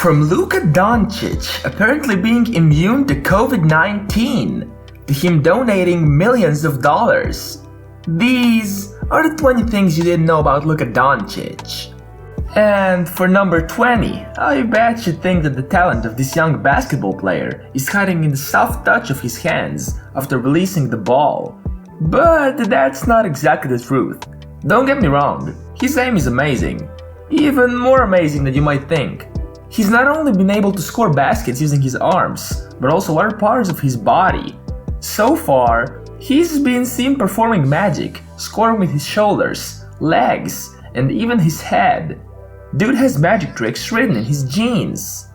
From Luka Doncic apparently being immune to COVID-19 to him donating millions of dollars. These are the 20 things you didn't know about Luka Doncic. And for number 20, I bet you think that the talent of this young basketball player is hiding in the soft touch of his hands after releasing the ball. But that's not exactly the truth. Don't get me wrong, his aim is amazing. Even more amazing than you might think. He's not only been able to score baskets using his arms, but also other parts of his body. So far, he's been seen performing magic, scoring with his shoulders, legs, and even his head. Dude has magic tricks written in his genes.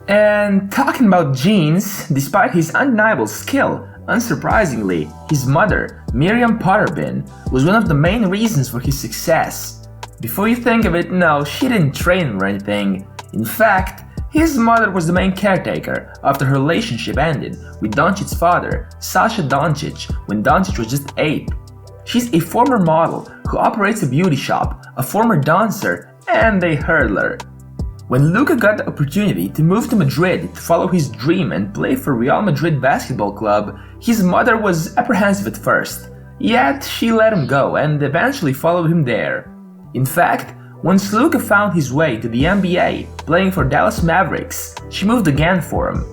And talking about genes, despite his undeniable skill, unsurprisingly, his mother, Miriam Potterbin, was one of the main reasons for his success. Before you think of it, no, she didn't train him or anything. In fact, his mother was the main caretaker after her relationship ended with Doncic's father, Sasha Doncic, when Doncic was just 8. She's a former model who operates a beauty shop, a former dancer, and a hurdler. When Luka got the opportunity to move to Madrid to follow his dream and play for Real Madrid Basketball Club, his mother was apprehensive at first, yet she let him go and eventually followed him there. In fact, once Luka found his way to the NBA, playing for Dallas Mavericks, she moved again for him.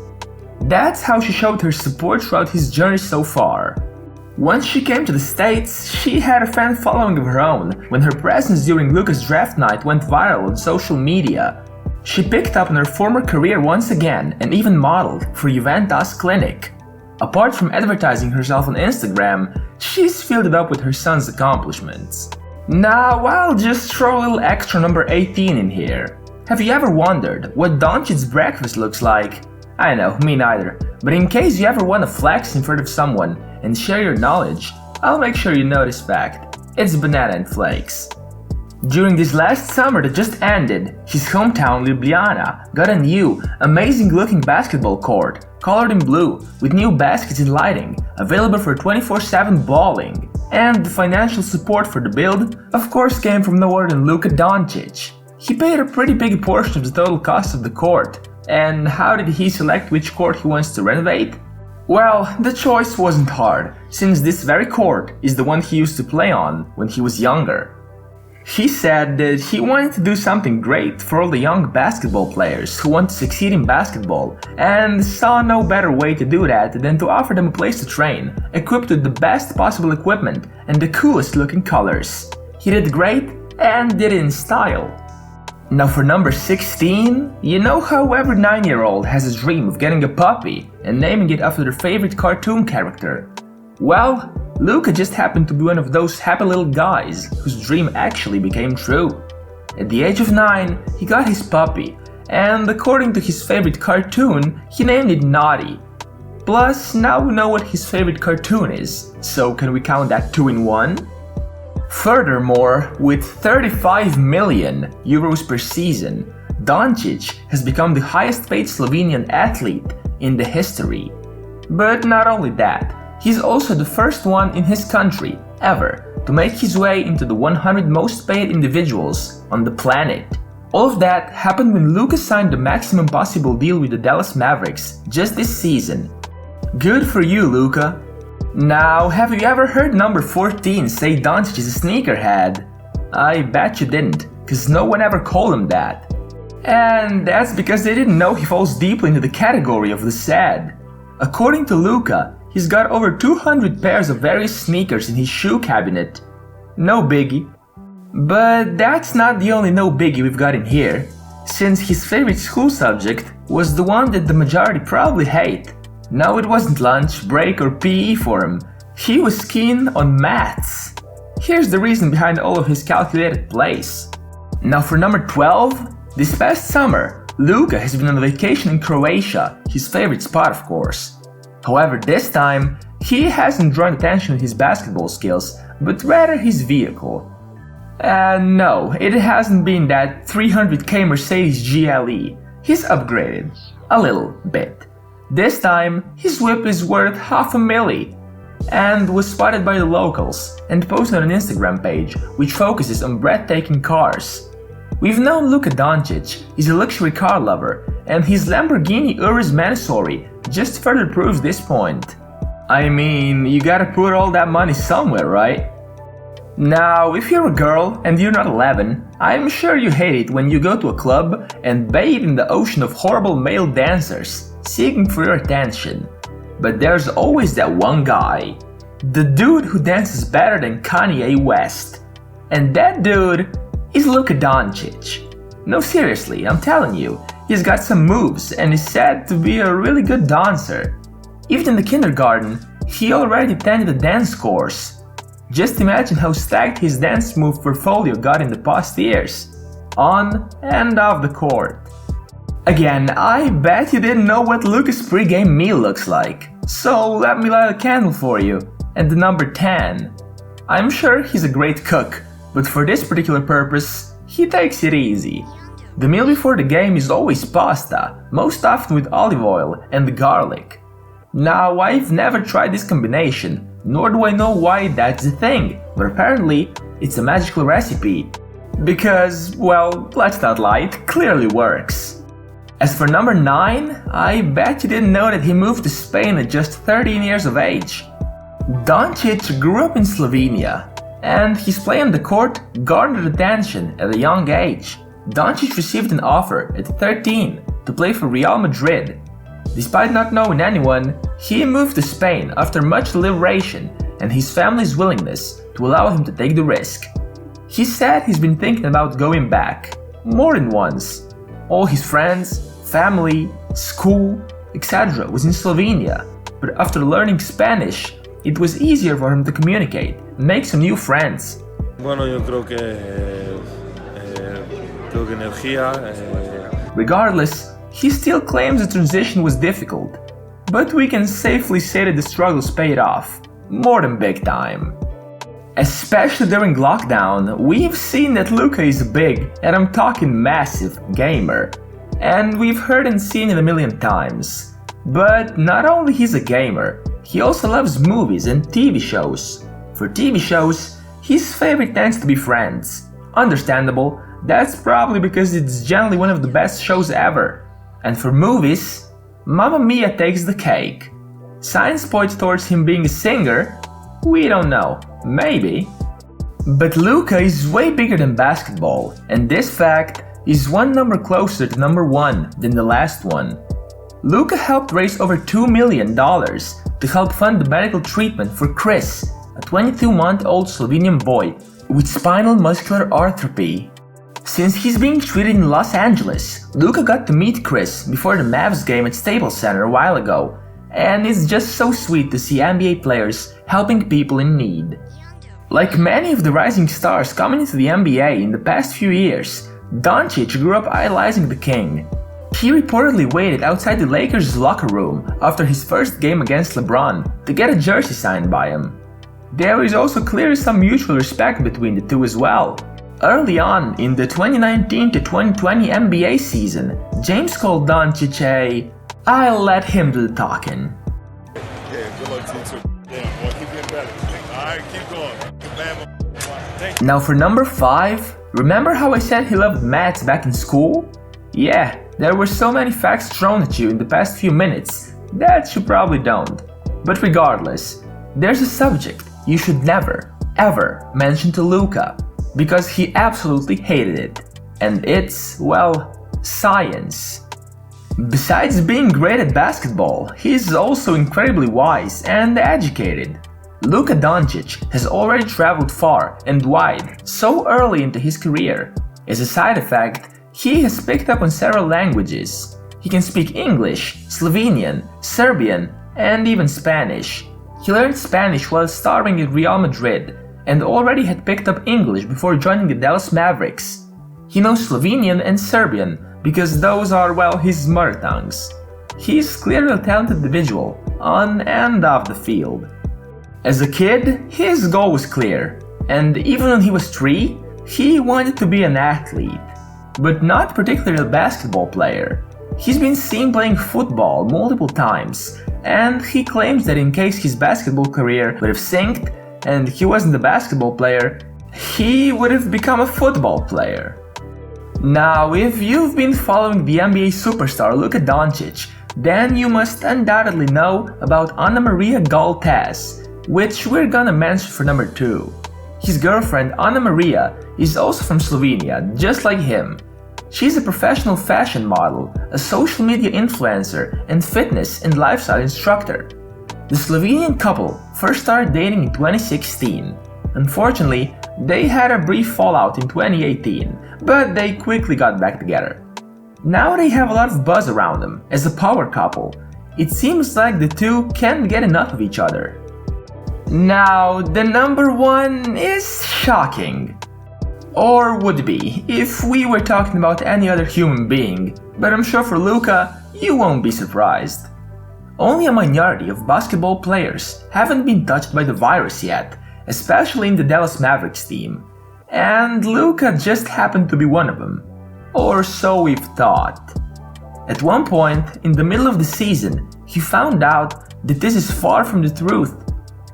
That's how she showed her support throughout his journey so far. Once she came to the States, she had a fan following of her own when her presence during Luka's draft night went viral on social media. She picked up on her former career once again and even modeled for Juventus Clinic. Apart from advertising herself on Instagram, she's filled it up with her son's accomplishments. Now, I'll just throw a little extra number 18 in here. Have you ever wondered what Doncic's breakfast looks like? I know, me neither, but in case you ever want to flex in front of someone and share your knowledge, I'll make sure you know this fact. It's banana and flakes. During this last summer that just ended, his hometown Ljubljana got a new, amazing-looking basketball court, colored in blue, with new baskets and lighting, available for 24/7 balling. And the financial support for the build, of course, came from no other than Luka Doncic. He paid a pretty big portion of the total cost of the court. And how did he select which court he wants to renovate? Well, the choice wasn't hard, since this very court is the one he used to play on when he was younger. He said that he wanted to do something great for all the young basketball players who want to succeed in basketball, and saw no better way to do that than to offer them a place to train, equipped with the best possible equipment and the coolest looking colors. He did great and did it in style. Now for number 16, you know how every 9-year-old has a dream of getting a puppy and naming it after their favorite cartoon character? Well, Luka just happened to be one of those happy little guys whose dream actually became true. At the age of 9, he got his puppy, and according to his favorite cartoon, he named it Naughty. Plus, now we know what his favorite cartoon is, so can we count that 2 in 1? Furthermore, with 35 million euros per season, Doncic has become the highest paid Slovenian athlete in the history. But not only that, he's also the first one in his country, ever, to make his way into the 100 most paid individuals on the planet. All of that happened when Luka signed the maximum possible deal with the Dallas Mavericks just this season. Good for you, Luka. Now, have you ever heard number 14 say Doncic is a sneakerhead? I bet you didn't, cause no one ever called him that. And that's because they didn't know he falls deeply into the category of the sad. According to Luka, he's got over 200 pairs of various sneakers in his shoe cabinet. No biggie. But that's not the only no biggie we've got in here, since his favorite school subject was the one that the majority probably hate. No, it wasn't lunch, break, or PE for him. He was keen on maths. Here's the reason behind all of his calculated plays. Now for number 12, this past summer, Luka has been on vacation in Croatia, his favorite spot of course. However, this time, he hasn't drawn attention to his basketball skills, but rather his vehicle. No, it hasn't been that 300k Mercedes GLE. He's upgraded. A little bit. This time, his whip is worth $500,000 and was spotted by the locals and posted on an Instagram page which focuses on breathtaking cars. We've known Luka Doncic is a luxury car lover and his Lamborghini Urus Mansory just further proves this point. I mean, you gotta put all that money somewhere, right? Now, if you're a girl and you're not 11, I'm sure you hate it when you go to a club and bathe in the ocean of horrible male dancers, seeking for your attention. But there's always that one guy. The dude who dances better than Kanye West. And that dude is Luka Doncic. No, seriously, I'm telling you, he's got some moves and is said to be a really good dancer. Even in the kindergarten, he already attended a dance course. Just imagine how stacked his dance move portfolio got in the past years, on and off the court. Again, I bet you didn't know what Luka's pre-game meal looks like, so let me light a candle for you. And the number 10. I'm sure he's a great cook, but for this particular purpose, he takes it easy. The meal before the game is always pasta, most often with olive oil and garlic. Now, I've never tried this combination, nor do I know why that's the thing, but apparently it's a magical recipe. Because, well, let's not lie, it clearly works. As for number 9, I bet you didn't know that he moved to Spain at just 13 years of age. Doncic grew up in Slovenia, and his play on the court garnered attention at a young age. Doncic received an offer at 13 to play for Real Madrid. Despite not knowing anyone, he moved to Spain after much deliberation and his family's willingness to allow him to take the risk. He said he's been thinking about going back, more than once. All his friends, family, school, etc. was in Slovenia, but after learning Spanish, it was easier for him to communicate and make some new friends. Bueno, yo creo que energía. Regardless, he still claims the transition was difficult, but we can safely say that the struggles paid off, more than big time. Especially during lockdown, we've seen that Luka is a big, and I'm talking massive, gamer, and we've heard and seen it a million times. But not only he's a gamer, he also loves movies and TV shows. For TV shows, his favorite tends to be Friends. Understandable, that's probably because it's generally one of the best shows ever. And for movies, Mamma Mia takes the cake. Signs point towards him being a singer? We don't know, maybe. But Luka is way bigger than basketball, and this fact is one number closer to number 1 than the last one. Luka helped raise over $2 million to help fund the medical treatment for Chris, a 22-month-old Slovenian boy with spinal muscular atrophy. Since he's being treated in Los Angeles, Luka got to meet Chris before the Mavs game at Staples Center a while ago, and it's just so sweet to see NBA players helping people in need. Like many of the rising stars coming into the NBA in the past few years, Doncic grew up idolizing the king. He reportedly waited outside the Lakers' locker room after his first game against LeBron to get a jersey signed by him. There is also clearly some mutual respect between the two as well. Early on in the 2019 to 2020 NBA season, James called Doncic a "I'll let him do the talking." Yeah, good luck to you too. Yeah, boy, keep getting better. Alright, keep going. Now for number 5, remember how I said he loved maths back in school? Yeah, there were so many facts thrown at you in the past few minutes that you probably don't. But regardless, there's a subject you should never, ever mention to Luka, because he absolutely hated it. And it's, well, science. Besides being great at basketball, he's also incredibly wise and educated. Luka Doncic has already traveled far and wide so early into his career. As a side effect, he has picked up on several languages. He can speak English, Slovenian, Serbian, and even Spanish. He learned Spanish while starring at Real Madrid, and already had picked up English before joining the Dallas Mavericks. He knows Slovenian and Serbian because those are, well, his mother tongues. He's clearly a talented individual, on and off the field. As a kid, his goal was clear, and even when he was 3, he wanted to be an athlete, but not particularly a basketball player. He's been seen playing football multiple times, and he claims that in case his basketball career would have synced and he wasn't a basketball player, he would have become a football player. Now, if you've been following the NBA superstar Luka Doncic, then you must undoubtedly know about Ana Maria Galtez, which we're gonna mention for number 2. His girlfriend Ana Maria is also from Slovenia, just like him. She's a professional fashion model, a social media influencer, and fitness and lifestyle instructor. The Slovenian couple first started dating in 2016. Unfortunately, they had a brief fallout in 2018, but they quickly got back together. Now they have a lot of buzz around them as a power couple. It seems like the two can't get enough of each other. Now, the number 1 is shocking. Or would be, if we were talking about any other human being, but I'm sure for Luka, you won't be surprised. Only a minority of basketball players haven't been touched by the virus yet, especially in the Dallas Mavericks team. And Luka just happened to be one of them. Or so we've thought. At one point, in the middle of the season, he found out that this is far from the truth.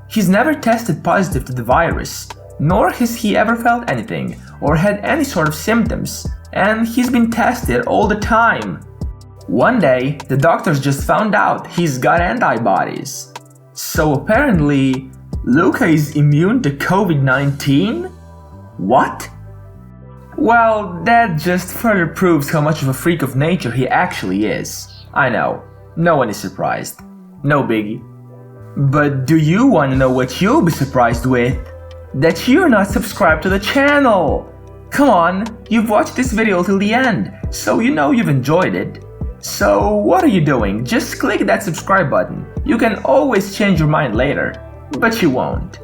He's never tested positive to the virus, nor has he ever felt anything or had any sort of symptoms, and he's been tested all the time. One day, the doctors just found out he's got antibodies. So apparently, Luka is immune to COVID-19? What? Well, that just further proves how much of a freak of nature he actually is. I know, no one is surprised. No biggie. But do you want to know what you'll be surprised with? That you're not subscribed to the channel! Come on, you've watched this video till the end, so you know you've enjoyed it. So what are you doing? Just click that subscribe button. You can always change your mind later, but you won't.